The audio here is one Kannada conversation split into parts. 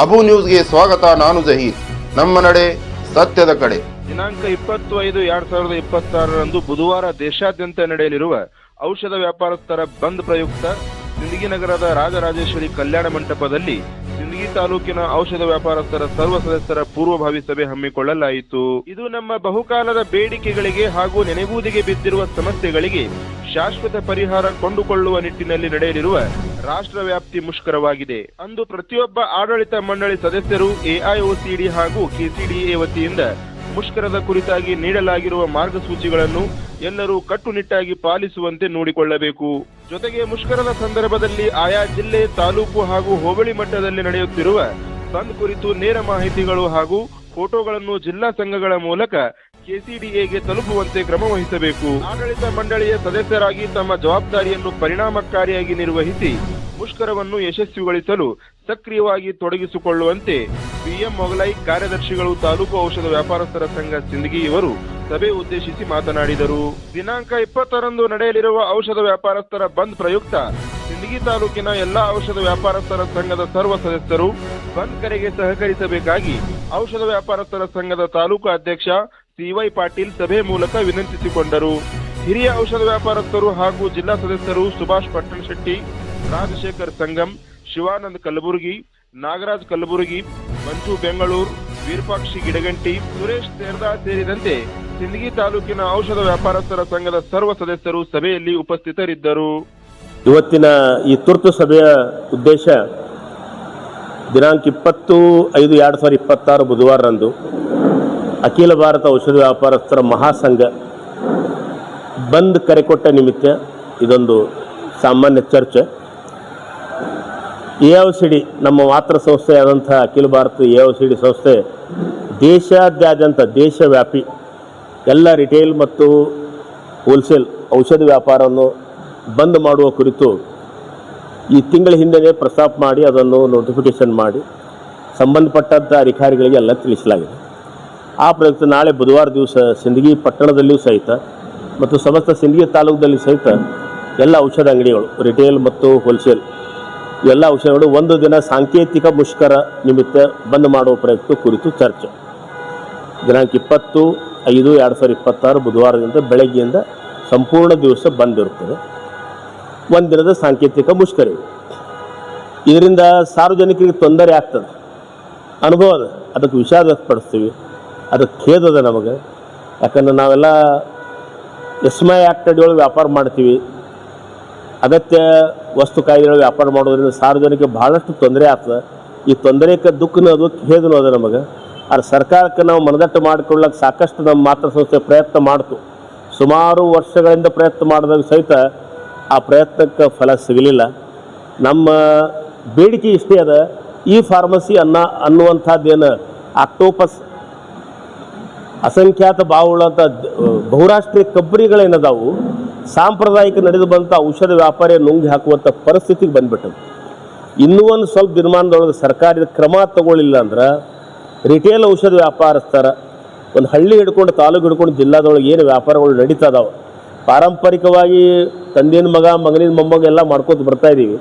ಅಬು ನ್ಯೂಸ್ಗೆ ಸ್ವಾಗತ. ನಾನು ಜಹೀರ್. ನಮ್ಮ ನಡೆ ಸತ್ಯದ ಕಡೆ. ದಿನಾಂಕ 20/5/2026 ಬುಧವಾರ ದೇಶಾದ್ಯಂತ ನಡೆಯಲಿರುವ ಔಷಧ ವ್ಯಾಪಾರಸ್ಥರ ಬಂದ್ ಪ್ರಯುಕ್ತ ಸಿಂದಗಿ ನಗರದ ರಾಜರಾಜೇಶ್ವರಿ ಕಲ್ಯಾಣ ಮಂಟಪದಲ್ಲಿ ಸಿಂದಗಿ ತಾಲೂಕಿನ ಔಷಧ ವ್ಯಾಪಾರಸ್ಥರ ಸರ್ವ ಸದಸ್ಯರ ಪೂರ್ವಭಾವಿ ಸಭೆ ಹಮ್ಮಿಕೊಳ್ಳಲಾಯಿತು. ಇದು ನಮ್ಮ ಬಹುಕಾಲದ ಬೇಡಿಕೆಗಳಿಗೆ ಹಾಗೂ ನೆನೆಗುದಿಗೆ ಬಿದ್ದಿರುವ ಸಮಸ್ಯೆಗಳಿಗೆ ಶಾಶ್ವತ ಪರಿಹಾರ ಕೊಂಡುಕೊಳ್ಳುವ ನಿಟ್ಟಿನಲ್ಲಿ ನಡೆಯಲಿರುವ ರಾಷ್ಟ್ರವ್ಯಾಪ್ತಿ ಮುಷ್ಕರವಾಗಿದೆ. ಅಂದು ಪ್ರತಿಯೊಬ್ಬ ಆಡಳಿತ ಮಂಡಳಿ ಸದಸ್ಯರು ಎಐಒಸಿಡಿ ಹಾಗೂ ಕೆಸಿಡಿಎ ವತಿಯಿಂದ ಮುಷ್ಕರದ ಕುರಿತಾಗಿ ನೀಡಲಾಗಿರುವ ಮಾರ್ಗಸೂಚಿಗಳನ್ನು ಎಲ್ಲರೂ ಕಟ್ಟುನಿಟ್ಟಾಗಿ ಪಾಲಿಸುವಂತೆ ನೋಡಿಕೊಳ್ಳಬೇಕು. ಜೊತೆಗೆ ಮುಷ್ಕರದ ಸಂದರ್ಭದಲ್ಲಿ ಆಯಾ ಜಿಲ್ಲೆ, ತಾಲೂಕು ಹಾಗೂ ಹೋಬಳಿ ಮಟ್ಟದಲ್ಲಿ ನಡೆಯುತ್ತಿರುವ ಬಂದ್ ಕುರಿತು ನೇರ ಮಾಹಿತಿಗಳು ಹಾಗೂ ಫೋಟೋಗಳನ್ನು ಜಿಲ್ಲಾ ಸಂಘಗಳ ಮೂಲಕ ಕೆಸಿಡಿಎಗೆ ತಲುಪುವಂತೆ ಕ್ರಮ ವಹಿಸಬೇಕು. ಆಡಳಿತ ಮಂಡಳಿಯ ಸದಸ್ಯರಾಗಿ ತಮ್ಮ ಜವಾಬ್ದಾರಿಯನ್ನು ಪರಿಣಾಮಕಾರಿಯಾಗಿ ನಿರ್ವಹಿಸಿ ಮುಷ್ಕರವನ್ನು ಯಶಸ್ವಿಗೊಳಿಸಲು ಸಕ್ರಿಯವಾಗಿ ತೊಡಗಿಸಿಕೊಳ್ಳುವಂತೆ ಬಿಎಂ ಮೊಗಲೈ ಕಾರ್ಯದರ್ಶಿಗಳು ತಾಲೂಕು ಔಷಧ ವ್ಯಾಪಾರಸ್ಥರ ಸಂಘ ಸಿಂದಗಿ ಇವರು ಸಭೆ ಉದ್ದೇಶಿಸಿ ಮಾತನಾಡಿದರು. ದಿನಾಂಕ 20ರಂದು ನಡೆಯಲಿರುವ ಔಷಧ ವ್ಯಾಪಾರಸ್ಥರ ಬಂದ್ ಪ್ರಯುಕ್ತ ಸಿಂದಗಿ ತಾಲೂಕಿನ ಎಲ್ಲಾ ಔಷಧ ವ್ಯಾಪಾರಸ್ಥರ ಸಂಘದ ಸರ್ವ ಸದಸ್ಯರು ಬಂದ್ ಕರೆಗೆ ಸಹಕರಿಸಬೇಕಾಗಿ ಔಷಧ ವ್ಯಾಪಾರಸ್ಥರ ಸಂಘದ ತಾಲೂಕು ಅಧ್ಯಕ್ಷ ಸಿವೈ ಪಾಟೀಲ್ ಸಭೆ ಮೂಲಕ ವಿನಂತಿಸಿಕೊಂಡರು. ಹಿರಿಯ ಔಷಧ ವ್ಯಾಪಾರಸ್ಥರು ಹಾಗೂ ಜಿಲ್ಲಾ ಸದಸ್ಯರು ಸುಭಾಷ್ ಪಟ್ಟಣಶೆಟ್ಟಿ, ರಾಜಶೇಖರ್ ಸಂಗಮ್, ಶಿವಾನಂದ್ ಕಲಬುರ್ಗಿ, ನಾಗರಾಜ್ ಕಲಬುರ್ಗಿ, ಮಂಜು ಬೆಂಗಳೂರು, ವೀರಪಾಕ್ಷಿ ಗಿಡಗಂಟಿ, ಸುರೇಶ್ ತೇರ್ದಾ ಸೇರಿದಂತೆ ಸಿಂದಗಿ ತಾಲೂಕಿನ ಔಷಧ ವ್ಯಾಪಾರಸ್ಥರ ಸಂಘದ ಸರ್ವ ಸದಸ್ಯರು ಸಭೆಯಲ್ಲಿ ಉಪಸ್ಥಿತರಿದ್ದರು. ಇವತ್ತಿನ ಈ ತುರ್ತು ಸಭೆಯ ಉದ್ದೇಶ ದಿನಾಂಕ 20/5/2026 ಬುಧವಾರರಂದು ಅಖಿಲ ಭಾರತ ಔಷಧ ವ್ಯಾಪಾರಸ್ಥರ ಮಹಾಸಂಘ ಬಂದ್ ಕರೆ ಕೊಟ್ಟ ನಿಮಿತ್ತ ಇದೊಂದು ಸಾಮಾನ್ಯ ಚರ್ಚೆ. ಎಐಒಸಿಡಿ ನಮ್ಮ ಮಾತೃ ಸಂಸ್ಥೆಯಾದಂಥ ಅಖಿಲ ಭಾರತ ಎಐಒಸಿಡಿ ಸಂಸ್ಥೆ ದೇಶಾದ್ಯಂತ ದೇಶವ್ಯಾಪಿ ಎಲ್ಲ ರಿಟೇಲ್ ಮತ್ತು ಹೋಲ್ಸೇಲ್ ಔಷಧ ವ್ಯಾಪಾರವನ್ನು ಬಂದ್ ಮಾಡುವ ಕುರಿತು ಈ ತಿಂಗಳ ಹಿಂದೆ ಪ್ರಸ್ತಾಪ ಮಾಡಿ ಅದನ್ನು ನೋಟಿಫಿಕೇಷನ್ ಮಾಡಿ ಸಂಬಂಧಪಟ್ಟಂಥ ಅಧಿಕಾರಿಗಳಿಗೆ ಎಲ್ಲ ತಿಳಿಸಲಾಗಿದೆ. ಆ ಪ್ರಯುಕ್ತ ನಾಳೆ ಬುಧವಾರ ದಿವಸ ಸಿಂದಗಿ ಪಟ್ಟಣದಲ್ಲಿಯೂ ಸಹಿತ ಮತ್ತು ಸಮಸ್ತ ಸಿಂದಗಿ ತಾಲೂಕದಲ್ಲಿ ಸಹಿತ ಎಲ್ಲ ಔಷಧ ಅಂಗಡಿಗಳು ರಿಟೇಲ್ ಮತ್ತು ಹೋಲ್ಸೇಲ್ ಎಲ್ಲ ಔಷಧಗಳು ಒಂದು ದಿನ ಸಾಂಕೇತಿಕ ಮುಷ್ಕರ ನಿಮಿತ್ತ ಬಂದ್ ಮಾಡುವ ಪ್ರಯುಕ್ತ ಕುರಿತು ಚರ್ಚೆ ದಿನಾಂಕ 20/5/2026 ಬುಧವಾರದಿಂದ ಬೆಳಗ್ಗೆಯಿಂದ ಸಂಪೂರ್ಣ ದಿವಸ ಬಂದ್ ಇರುತ್ತದೆ. ಒಂದು ದಿನದ ಸಾಂಕೇತಿಕ ಮುಷ್ಕರ. ಇದರಿಂದ ಸಾರ್ವಜನಿಕರಿಗೆ ತೊಂದರೆ ಆಗ್ತದೆ, ಅನುಭವ ಅದ, ಅದಕ್ಕೆ ವಿಷಾದ ವ್ಯಕ್ತಪಡಿಸ್ತೀವಿ. ಅದಕ್ಕೆ ಖೇದದ ನಮಗೆ. ಯಾಕಂದ್ರೆ ನಾವೆಲ್ಲ ಎಸ್ಮೈ ಆ್ಯಕ್ಟ್ ಅಡಿಯೊಳಗೆ ವ್ಯಾಪಾರ ಮಾಡ್ತೀವಿ. ಅಗತ್ಯ ವಸ್ತು ಕಾಯ್ದೆಗಳು ವ್ಯಾಪಾರ ಮಾಡೋದ್ರಿಂದ ಸಾರ್ವಜನಿಕ ಭಾಳಷ್ಟು ತೊಂದರೆ ಆಗ್ತದೆ. ಈ ತೊಂದರೆಗೆ ದುಃಖನೂ ಅದು, ಖೇದನೂ ಅದು ನಮಗೆ. ಆದರೆ ಸರ್ಕಾರಕ್ಕೆ ನಾವು ಮನದಟ್ಟು ಮಾಡಿಕೊಳ್ಳಕ್ಕೆ ಸಾಕಷ್ಟು ನಮ್ಮ ಮಾತೃ ಸಂಸ್ಥೆ ಪ್ರಯತ್ನ ಮಾಡ್ತು. ಸುಮಾರು ವರ್ಷಗಳಿಂದ ಪ್ರಯತ್ನ ಮಾಡಿದಾಗ ಸಹಿತ ಆ ಪ್ರಯತ್ನಕ್ಕೆ ಫಲ ಸಿಗಲಿಲ್ಲ. ನಮ್ಮ ಬೇಡಿಕೆ ಇಷ್ಟೇ ಅದ, ಈ ಫಾರ್ಮಸಿ ಅನ್ನುವಂಥದ್ದೇನು ಆಕ್ಟೋಪಸ್ ಅಸಂಖ್ಯಾತ ಬಾವುಳ್ಳಂಥ ಬಹುರಾಷ್ಟ್ರೀಯ ಕಂಪನಿಗಳೇನದಾವು ಸಾಂಪ್ರದಾಯಿಕ ನಡೆದು ಬಂಥ ಔಷಧ ವ್ಯಾಪಾರ ನುಂಗಿ ಹಾಕುವಂಥ ಪರಿಸ್ಥಿತಿಗೆ ಬಂದ್ಬಿಟ್ಟದು. ಇನ್ನೂ ಒಂದು ಸ್ವಲ್ಪ ದಿನಮಾನದೊಳಗೆ ಸರ್ಕಾರದ ಕ್ರಮ ತಗೊಳ್ಳಿಲ್ಲ ಅಂದ್ರೆ ರಿಟೇಲ್ ಔಷಧ ವ್ಯಾಪಾರಸ್ಥರ ಒಂದು ಹಳ್ಳಿ ಹಿಡ್ಕೊಂಡು ತಾಲೂಕು ಹಿಡ್ಕೊಂಡು ಜಿಲ್ಲಾದೊಳಗೆ ಏನು ವ್ಯಾಪಾರಗಳು ನಡೀತಾ ಇದಾವೆ, ಪಾರಂಪರಿಕವಾಗಿ ತಂದೆಯ ಮಗ ಮಗನಿನ ಮೊಮ್ಮಗ ಎಲ್ಲ ಮಾಡ್ಕೊತ ಬರ್ತಾಯಿದ್ದೀವಿ.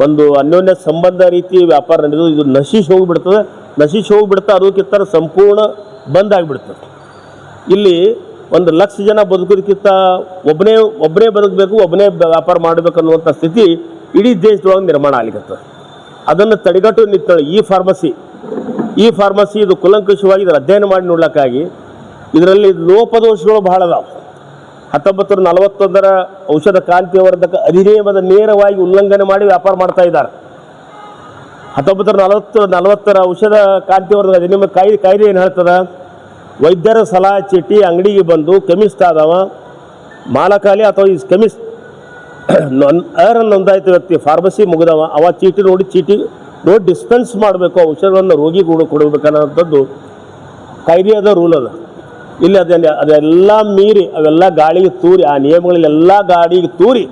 ಒಂದು ಅನ್ಯೋನ್ಯ ಸಂಬಂಧ ರೀತಿ ವ್ಯಾಪಾರ ನಡೆದು ಇದು ನಶಿಸಿ ಹೋಗಿಬಿಡ್ತಾ ಅದಕ್ಕಿಂತ ಸಂಪೂರ್ಣ ಬಂದ್ ಆಗಿಬಿಡ್ತದೆ. ಇಲ್ಲಿ 1,00,000 ಜನ ಬದುಕೋದಕ್ಕಿಂತ ಒಬ್ಬನೇ ಬದುಕಬೇಕು, ಒಬ್ಬನೇ ವ್ಯಾಪಾರ ಮಾಡಬೇಕು ಅನ್ನುವಂಥ ಸ್ಥಿತಿ ಇಡೀ ದೇಶದೊಳಗೆ ನಿರ್ಮಾಣ ಆಗ್ಲಿಕ್ಕತ್ತದೆ. ಅದನ್ನು ತಡೆಗಟ್ಟು ನಿಂತಳು ಈ ಫಾರ್ಮಸಿ ಇದು ಕುಲಂಕುಷವಾಗಿ ಇದರ ಅಧ್ಯಯನ ಮಾಡಿ ನೋಡ್ಲಿಕ್ಕಾಗಿ ಇದರಲ್ಲಿ ಲೋಪದೋಷಗಳು ಬಹಳ ಅದಾವೆ. 1941 ಔಷಧ ಕ್ರಾಂತಿಯವರ್ಧಕ ಅಧಿನಿಯಮದ ನೇರವಾಗಿ ಉಲ್ಲಂಘನೆ ಮಾಡಿ ವ್ಯಾಪಾರ ಮಾಡ್ತಾ ಇದ್ದಾರೆ. 1940 ಔಷಧ ಕ್ರಾಂತಿಯವರ್ಧಕ ಅಧಿನಿಯಮ ಕಾಯ್ದೆ ಏನು ಹೇಳ್ತದ, ವೈದ್ಯರ ಸಲಹಾ ಚೀಟಿ ಅಂಗಡಿಗೆ ಬಂದು ಕೆಮಿಸ್ಟ್ ಆದವ ಮಾಲಕಾಲಿ ಅಥವಾ ಈ ಕೆಮಿಸ್ಟ್ ನೋಂದಾಯಿತ ವ್ಯಕ್ತಿ ಫಾರ್ಮಸಿ ಮುಗಿದವ ಅವ ಚೀಟಿ ನೋಡಿ ಡಿಸ್ಪೆನ್ಸ್ ಮಾಡಬೇಕು, ಔಷಧವನ್ನು ರೋಗಿಗಳು ಕೊಡಬೇಕನ್ನೋಂಥದ್ದು ಕಾಯ್ದೆಯಾದ ರೂಲ್ ಅದ. ಇಲ್ಲಿ ಅದೆಲ್ಲ ಮೀರಿ ಅವೆಲ್ಲ ಗಾಳಿಗೆ ತೂರಿ, ಆ ನಿಯಮಗಳೆಲ್ಲ ಗಾಡಿಗೆ ತೂರಿ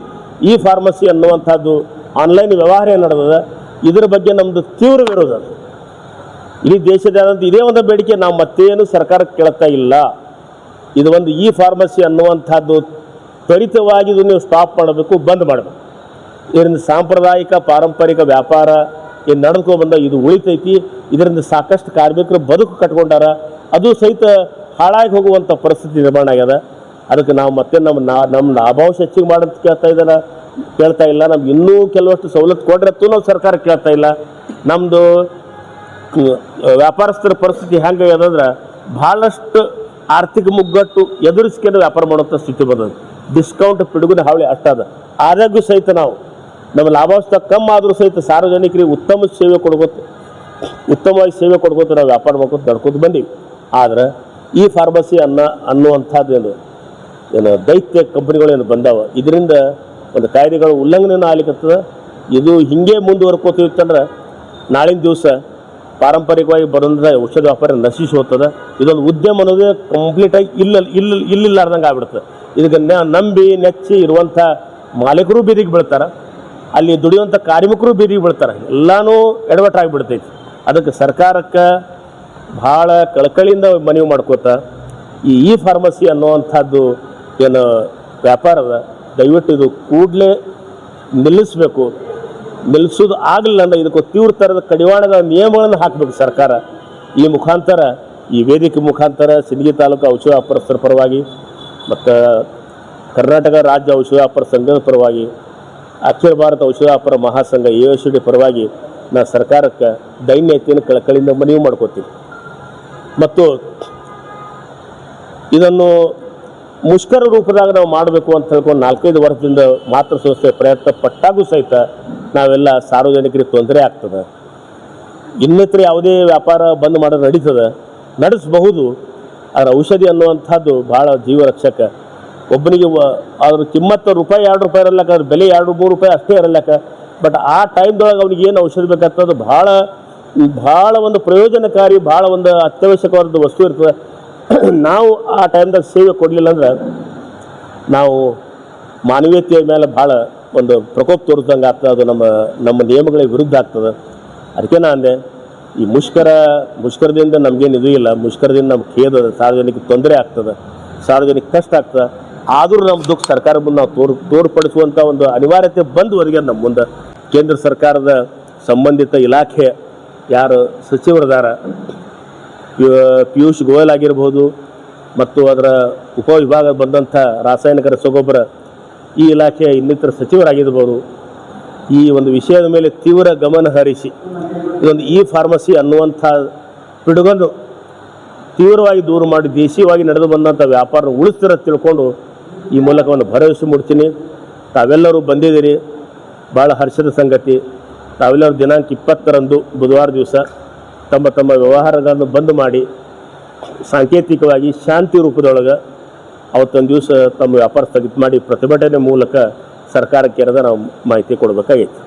ಈ ಫಾರ್ಮಸಿ ಅನ್ನುವಂಥದ್ದು ಆನ್ಲೈನ್ ವ್ಯವಹಾರ ನಡೆದದ. ಇದರ ಬಗ್ಗೆ ನಮ್ಮದು ತೀವ್ರ ವಿರೋಧ. ಇಡೀ ದೇಶದಾದ್ಯಂತ ಇದೇ ಒಂದು ಬೇಡಿಕೆ, ನಾವು ಮತ್ತೇನು ಸರ್ಕಾರಕ್ಕೆ ಕೇಳ್ತಾ ಇಲ್ಲ. ಇದು ಒಂದು ಈ ಫಾರ್ಮಸಿ ಅನ್ನುವಂಥದ್ದು ತ್ವರಿತವಾಗಿ ಇದನ್ನು ಸ್ಟಾಪ್ ಮಾಡಬೇಕು, ಬಂದ್ ಮಾಡಬೇಕು. ಇದರಿಂದ ಸಾಂಪ್ರದಾಯಿಕ ಪಾರಂಪರಿಕ ವ್ಯಾಪಾರ ಏನು ನಡೆದುಕೊಂಡು ಬಂದ ಇದು ಉಳಿತೈತಿ, ಇದರಿಂದ ಸಾಕಷ್ಟು ಕಾರ್ಮಿಕರು ಬದುಕು ಕಟ್ಕೊಂಡಾರ, ಅದು ಸಹಿತ ಹಾಳಾಗಿ ಹೋಗುವಂಥ ಪರಿಸ್ಥಿತಿ ನಿರ್ಮಾಣ ಆಗ್ಯದ. ಅದಕ್ಕೆ ನಾವು ಮತ್ತೆ ನಮ್ಮ ಲಾಭಾಂಶ ಹೆಚ್ಚಿಗೆ ಮಾಡೋದು ಕೇಳ್ತಾ ಇಲ್ಲ. ನಮ್ಗೆ ಇನ್ನೂ ಕೆಲವಷ್ಟು ಸವಲತ್ತು ಕೊಡ್ರೆ ನಾವು ಸರ್ಕಾರ ಕೇಳ್ತಾ ಇಲ್ಲ. ನಮ್ಮದು ವ್ಯಾಪಾರಸ್ಥರ ಪರಿಸ್ಥಿತಿ ಹೆಂಗಾಗ್ಯದಂದ್ರೆ ಭಾಳಷ್ಟು ಆರ್ಥಿಕ ಮುಗ್ಗಟ್ಟು ಎದುರಿಸ್ಕೊಂಡು ವ್ಯಾಪಾರ ಮಾಡುವಂಥ ಸ್ಥಿತಿ ಬಂದದ. ಡಿಸ್ಕೌಂಟ್ ಪಿಡುಗಿನ ಹಾವಳಿ ಅಷ್ಟಾದ. ಆದಾಗ್ಯೂ ಸಹಿತ ನಾವು ನಮ್ಮ ಲಾಭಾಂಶ ಕಮ್ಮಿ ಆದರೂ ಸಹಿತ ಸಾರ್ವಜನಿಕರಿಗೆ ಉತ್ತಮವಾಗಿ ಸೇವೆ ಕೊಡ್ಕೋತ ನಾವು ವ್ಯಾಪಾರ ಮಾಡ್ಕೊತ ನಡ್ಕೊತ ಬಂದೀವಿ. ಆದ್ರೆ ಈ ಫಾರ್ಮಸಿ ಅನ್ನುವಂಥದ್ದೇನು ದೈತ್ಯ ಕಂಪ್ನಿಗಳೇನು ಬಂದಾವ, ಇದರಿಂದ ಒಂದು ಕಾಯ್ದೆಗಳ ಉಲ್ಲಂಘನೆ ಆಗ್ಲಿಕ್ಕತ್ತದ. ಇದು ಹಿಂಗೆ ಮುಂದುವರ್ಕೋತಿತ್ತಂದ್ರೆ ನಾಳಿನ ದಿವಸ ಪಾರಂಪರಿಕವಾಗಿ ಬರೋದ್ರ ಔಷಧ ವ್ಯಾಪಾರ ನಶಿಸಿ ಹೋಗ್ತದೆ. ಇದೊಂದು ಉದ್ಯಮ ಅನ್ನೋದೇ ಕಂಪ್ಲೀಟಾಗಿ ಇಲ್ಲಿಲ್ಲಾರ್ದಂಗೆ ಆಗ್ಬಿಡ್ತದೆ. ಇದಕ್ಕೆ ನಂಬಿ ನೆಚ್ಚಿ ಇರುವಂಥ ಮಾಲೀಕರು ಬೀದಿಗೆ ಬೀಳ್ತಾರೆ, ಅಲ್ಲಿ ದುಡಿಯುವಂಥ ಕಾರ್ಮಿಕರು ಬೀದಿಗೆ ಬೀಳ್ತಾರೆ, ಎಲ್ಲನೂ ಎಡವಟ್ಟಾಗಿಬಿಡ್ತೈತಿ. ಅದಕ್ಕೆ ಸರ್ಕಾರಕ್ಕೆ ಭಾಳ ಕಳಕಳಿಯಿಂದ ಮನವಿ ಮಾಡ್ಕೋತ ಈ ಫಾರ್ಮಸಿ ಅನ್ನುವಂಥದ್ದು ಏನು ವ್ಯಾಪಾರದ ದಯವಿಟ್ಟು ಇದು ಕೂಡಲೇ ನಿಲ್ಲಿಸಬೇಕು. ನಿಲ್ಲಿಸೋದು ಆಗಲಿಲ್ಲ ಅಂದ್ರೆ ಇದಕ್ಕೆ ತೀವ್ರ ಥರದ ಕಡಿವಾಣದ ನಿಯಮಗಳನ್ನು ಹಾಕಬೇಕು ಸರ್ಕಾರ. ಈ ಮುಖಾಂತರ, ಈ ವೇದಿಕೆ ಮುಖಾಂತರ ಸಿಂದಗಿ ತಾಲೂಕು ಔಷಧ ವ್ಯಾಪಾರಸ್ಥರ ಪರವಾಗಿ ಮತ್ತು ಕರ್ನಾಟಕ ರಾಜ್ಯ ಔಷಧ ವ್ಯಾಪಾರ ಸಂಘದ ಪರವಾಗಿ, ಅಖಿಲ ಭಾರತ ಔಷಧ ವ್ಯಾಪಾರ ಮಹಾಸಂಘ AOCD ಪರವಾಗಿ ನಾ ಸರ್ಕಾರಕ್ಕೆ ದೈನ್ಯತೆಯನ್ನು ಕಳಕಳಿಯಿಂದ ಮನವಿ ಮಾಡ್ಕೋತೀವಿ. ಮತ್ತು ಇದನ್ನು ಮುಷ್ಕರ ರೂಪದಾಗ ನಾವು ಮಾಡಬೇಕು ಅಂತ ಹೇಳ್ಕೊಂಡು 4-5 ವರ್ಷದಿಂದ ಮಾತೃ ಸಂಸ್ಥೆ ಪ್ರಯತ್ನ ಪಟ್ಟಾಗೂ ಸಹಿತ ನಾವೆಲ್ಲ ಸಾರ್ವಜನಿಕರಿಗೆ ತೊಂದರೆ ಆಗ್ತದೆ. ಇನ್ನಿತರ ಯಾವುದೇ ವ್ಯಾಪಾರ ಬಂದ್ ಮಾಡೋದು ನಡೆಸಬಹುದು. ಆದರೆ ಔಷಧಿ ಅನ್ನುವಂಥದ್ದು ಭಾಳ ಜೀವರಕ್ಷಕ. ಒಬ್ಬನಿಗೆ ಅದ್ರ ಕಿಮ್ಮತ್ತು ₹2 ಇರಲ್ಲಕ್ಕ, ಅದ್ರ ಬೆಲೆ ₹2-3 ಅಷ್ಟೇ ಇರಲ್ಲಕ್ಕ. ಬಟ್ ಆ ಟೈಮ್ದೊಳಗೆ ಅವ್ನಿಗೆ ಏನು ಔಷಧಿ ಬೇಕಾಗ್ತದೆ ಭಾಳ ಒಂದು ಪ್ರಯೋಜನಕಾರಿ, ಭಾಳ ಒಂದು ಅತ್ಯವಶ್ಯಕವಾದ ವಸ್ತು ಇರ್ತದೆ. ನಾವು ಆ ಟೈಮ್ದಾಗ ಸೇವೆ ಕೊಡಲಿಲ್ಲ ಅಂದ್ರೆ ನಾವು ಮಾನವೀಯತೆಯ ಮೇಲೆ ಭಾಳ ಒಂದು ಪ್ರಕೋಪ ತೋರಿಸ್ದಂಗೆ ಆಗ್ತದೆ. ಅದು ನಮ್ಮ ನಿಯಮಗಳಿಗೆ ವಿರುದ್ಧ ಆಗ್ತದೆ. ಅದಕ್ಕೆ ನಾನು ಅಂದೆ, ಈ ಮುಷ್ಕರದಿಂದ ನಮಗೇನು ಇದು ಇಲ್ಲ. ಮುಷ್ಕರದಿಂದ ನಮ್ಗೆ ಖೇದ, ಸಾರ್ವಜನಿಕ ತೊಂದರೆ ಆಗ್ತದೆ, ಸಾರ್ವಜನಿಕ ಕಷ್ಟ ಆಗ್ತದೆ. ಆದರೂ ನಮ್ಮ ದುಃಖ ಸರ್ಕಾರ ಮುಂದೆ ನಾವು ತೋರ್ಪಡಿಸುವಂಥ ಒಂದು ಅನಿವಾರ್ಯತೆ ಬಂದುವರೆಗೆ ನಮ್ಮ ಮುಂದೆ ಕೇಂದ್ರ ಸರ್ಕಾರದ ಸಂಬಂಧಿತ ಇಲಾಖೆ ಯಾರು ಸಚಿವರಿದಾರ, ಪಿಯೂಷ್ ಗೋಯಲ್ ಆಗಿರ್ಬೋದು, ಮತ್ತು ಅದರ ಉಪವಿಭಾಗ ಬಂದಂಥ ರಾಸಾಯನಿಕ ರಸಗೊಬ್ಬರ ಈ ಇಲಾಖೆಯ ಇನ್ನಿತರ ಸಚಿವರಾಗಿರ್ಬೋದು, ಈ ಒಂದು ವಿಷಯದ ಮೇಲೆ ತೀವ್ರ ಗಮನ ಹರಿಸಿ ಇದೊಂದು ಫಾರ್ಮಸಿ ಅನ್ನುವಂಥ ಪಿಡುಗನ್ನು ತೀವ್ರವಾಗಿ ದೂರ ಮಾಡಿ ದೇಶೀಯವಾಗಿ ನಡೆದು ಬಂದಂಥ ವ್ಯಾಪಾರ ಉಳಿಸ್ತಿರ ತಿಳ್ಕೊಂಡು ಈ ಮೂಲಕ ಒಂದು ಭರವಸೆ ಮೂಡ್ತೀನಿ. ತಾವೆಲ್ಲರೂ ಬಂದಿದ್ದೀರಿ, ಭಾಳ ಹರ್ಷದ ಸಂಗತಿ. ತಾವೆಲ್ಲರೂ ದಿನಾಂಕ 20ರಂದು ಬುಧವಾರ ದಿವಸ ತಮ್ಮ ವ್ಯವಹಾರಗಳನ್ನು ಬಂದ್ ಮಾಡಿ ಸಾಂಕೇತಿಕವಾಗಿ ಶಾಂತಿ ರೂಪದೊಳಗೆ ಅವತ್ತೊಂದು ದಿವಸ ತಮ್ಮ ವ್ಯಾಪಾರ ಸ್ಥಗಿತ ಮಾಡಿ ಪ್ರತಿಭಟನೆ ಮೂಲಕ ಸರ್ಕಾರಕ್ಕೆ ನಾವು ಮಾಹಿತಿ ಕೊಡಬೇಕಾಗಿತ್ತು.